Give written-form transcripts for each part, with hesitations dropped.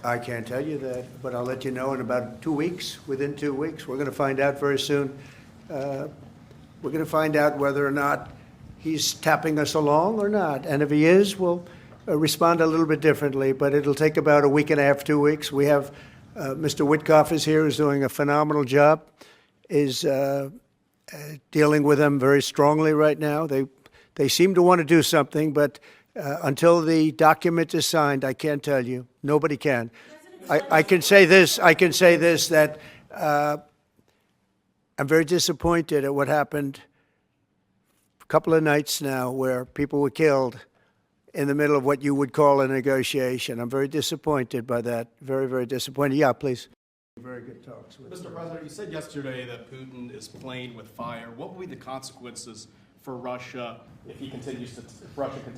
I can't tell you that, but I'll let you know in about 2 weeks. Within 2 weeks, we're going to find out very soon. We're going to find out whether or not he's tapping us along or not. And if he is, we'll respond a little bit differently. But it'll take about a week and a half, 2 weeks. We have Mr. Witkoff is here, who's doing a phenomenal job, is dealing with them very strongly right now. They seem to want to do something, but until the document is signed, I can't tell you. Nobody can. I can say this. I can say this, that I'm very disappointed at what happened a couple of nights now where people were killed in the middle of what you would call a negotiation. I'm very disappointed by that. Very, very disappointed. Yeah, please. Very good talks. Mr. President, you said yesterday that Putin is playing with fire. What will be the consequences for Russia if Russia continues to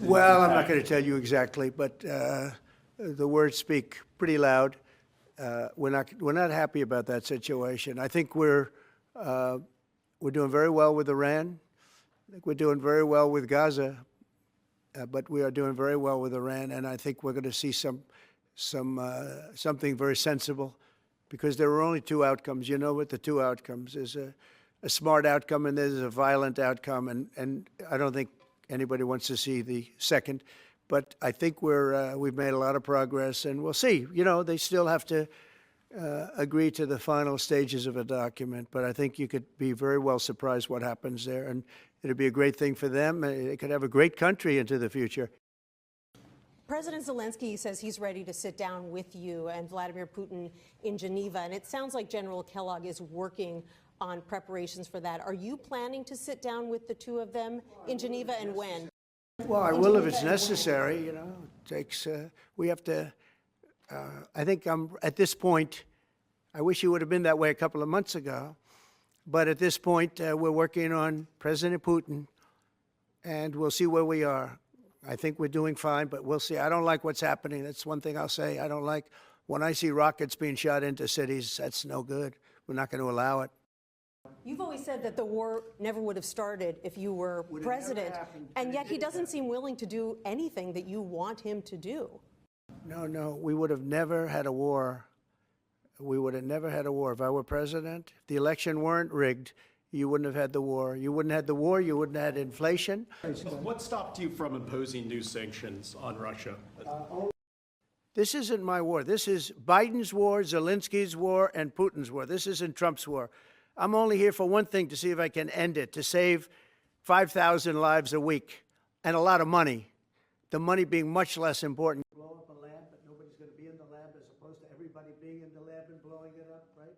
Well, I'm attack? not going to tell you exactly, but the words speak pretty loud. We're not happy about that situation. I think we're doing very well with Iran. I think we're doing very well with Gaza, but we are doing very well with Iran, and I think we're going to see something very sensible, because there are only two outcomes. You know what the two outcomes is: a smart outcome and there's a violent outcome, and I don't think anybody wants to see the second. But I think we've made a lot of progress, and we'll see. You know, they still have to agree to the final stages of a document, but I think you could be very well surprised what happens there, and it'd be a great thing for them. They could have a great country into the future. President Zelensky says he's ready to sit down with you and Vladimir Putin in Geneva, and it sounds like General Kellogg is working on preparations for that. Are you planning to sit down with the two of them in Geneva, and when? Well, I will if it's necessary. You know, it takes. We have to. I think I'm at this point. I wish it would have been that way a couple of months ago, but at this point, we're working on President Putin, and we'll see where we are. I think we're doing fine, but we'll see. I don't like what's happening. That's one thing I'll say. I don't like when I see rockets being shot into cities. That's no good. We're not going to allow it. You've always said that the war never would have started if you were president, and yet he doesn't seem willing to do anything that you want him to do. No, we would have never had a war. We would have never had a war. If I were president, if the election weren't rigged, you wouldn't have had the war. You wouldn't have had the war. You wouldn't have had inflation. What stopped you from imposing new sanctions on Russia? This isn't my war. This is Biden's war, Zelensky's war, and Putin's war. This isn't Trump's war. I'm only here for one thing, to see if I can end it, to save 5,000 lives a week and a lot of money, the money being much less important. Blow up a lab, but nobody's going to be in the lab, as opposed to everybody being in the lab and blowing it up, right?